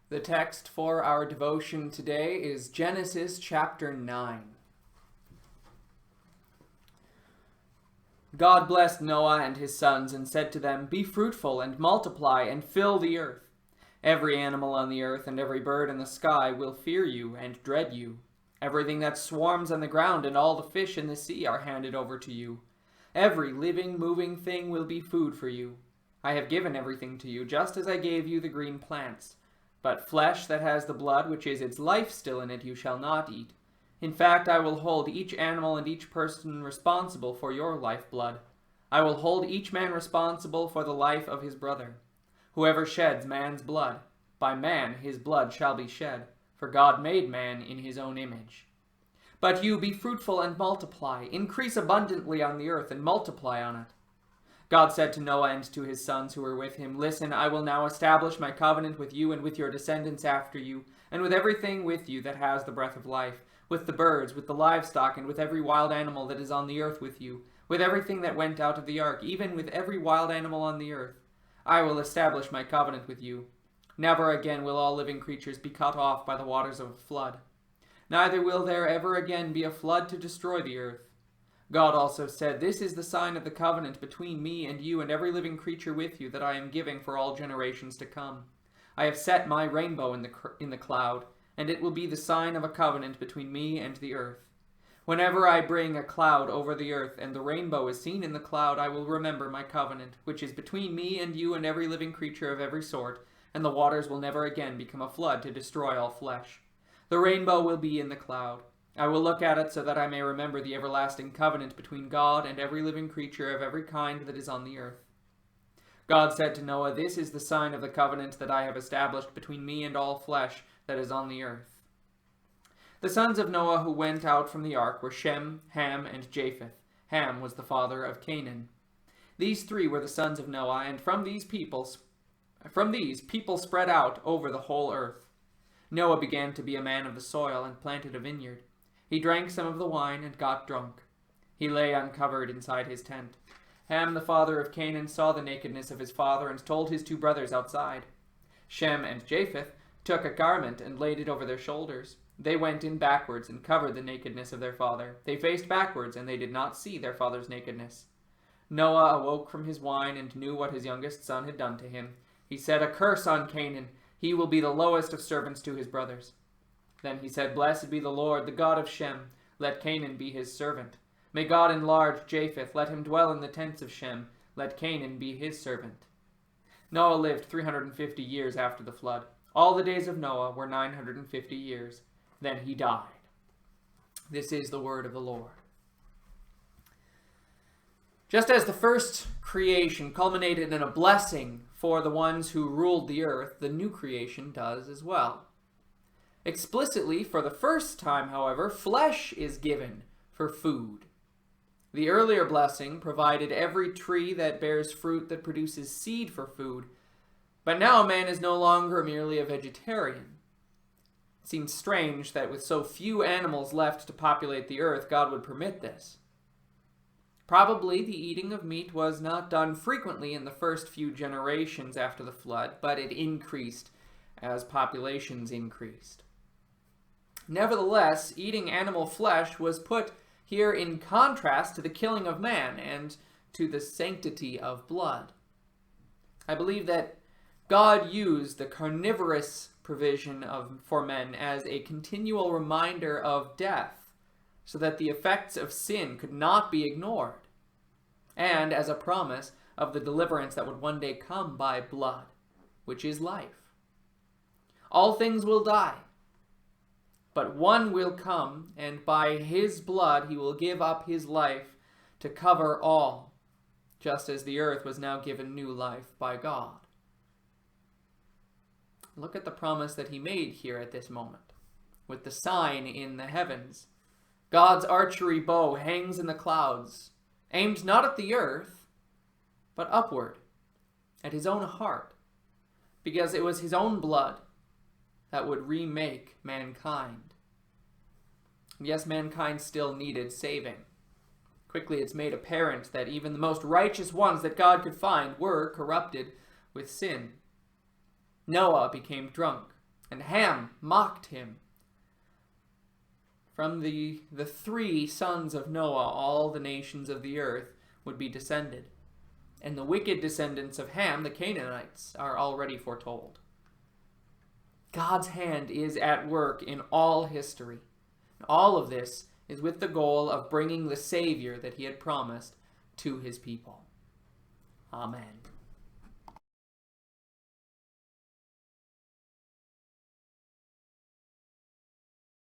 The text for our devotion today is Genesis chapter 9. God blessed Noah and his sons and said to them, "Be fruitful and multiply and fill the earth. Every animal on the earth and every bird in the sky will fear you and dread you. Everything that swarms on the ground and all the fish in the sea are handed over to you. Every living, moving thing will be food for you. I have given everything to you, just as I gave you the green plants. But flesh that has the blood, which is its life still in it, you shall not eat. In fact, I will hold each animal and each person responsible for your lifeblood. I will hold each man responsible for the life of his brother. Whoever sheds man's blood, by man his blood shall be shed, for God made man in his own image. But you be fruitful and multiply, increase abundantly on the earth and multiply on it." God said to Noah and to his sons who were with him, "Listen, I will now establish my covenant with you and with your descendants after you, and with everything with you that has the breath of life, with the birds, with the livestock, and with every wild animal that is on the earth with you, with everything that went out of the ark, even with every wild animal on the earth. I will establish my covenant with you. Never again will all living creatures be cut off by the waters of a flood. Neither will there ever again be a flood to destroy the earth. God also said, "This is the sign of the covenant between me and you and every living creature with you that I am giving for all generations to come. I have set my rainbow in the cloud, and it will be the sign of a covenant between me and the earth. Whenever I bring a cloud over the earth and the rainbow is seen in the cloud, I will remember my covenant, which is between me and you and every living creature of every sort, and the waters will never again become a flood to destroy all flesh. The rainbow will be in the cloud. I will look at it so that I may remember the everlasting covenant between God and every living creature of every kind that is on the earth." God said to Noah, "This is the sign of the covenant that I have established between me and all flesh that is on the earth." The sons of Noah who went out from the ark were Shem, Ham, and Japheth. Ham was the father of Canaan. These three were the sons of Noah, and from these people spread out over the whole earth. Noah began to be a man of the soil and planted a vineyard. He drank some of the wine and got drunk. He lay uncovered inside his tent. Ham, the father of Canaan, saw the nakedness of his father and told his two brothers outside. Shem and Japheth took a garment and laid it over their shoulders. They went in backwards and covered the nakedness of their father. They faced backwards, and they did not see their father's nakedness. Noah awoke from his wine and knew what his youngest son had done to him. He said, "A curse on Canaan! He will be the lowest of servants to his brothers." Then he said, "Blessed be the Lord, the God of Shem. Let Canaan be his servant. May God enlarge Japheth. Let him dwell in the tents of Shem. Let Canaan be his servant." Noah lived 350 years after the flood. All the days of Noah were 950 years. Then he died. This is the word of the Lord. Just as the first creation culminated in a blessing for the ones who ruled the earth, the new creation does as well. Explicitly, for the first time, however, flesh is given for food. The earlier blessing provided every tree that bears fruit that produces seed for food, but now man is no longer merely a vegetarian. It seems strange that with so few animals left to populate the earth, God would permit this. Probably the eating of meat was not done frequently in the first few generations after the flood, but it increased as populations increased. Nevertheless, eating animal flesh was put here in contrast to the killing of man and to the sanctity of blood. I believe that God used the carnivorous provision for men as a continual reminder of death, so that the effects of sin could not be ignored, and as a promise of the deliverance that would one day come by blood, which is life. All things will die, but one will come, and by his blood he will give up his life to cover all, just as the earth was now given new life by God. Look at the promise that he made here at this moment, with the sign in the heavens. God's archery bow hangs in the clouds, aimed not at the earth, but upward, at his own heart, because it was his own blood that would remake mankind. Yes, mankind still needed saving. Quickly it's made apparent that even the most righteous ones that God could find were corrupted with sin. Noah became drunk. And Ham mocked him. From the three sons of Noah, all the nations of the earth would be descended. And the wicked descendants of Ham, the Canaanites, are already foretold. God's hand is at work in all history. All of this is with the goal of bringing the Savior that he had promised to his people. Amen.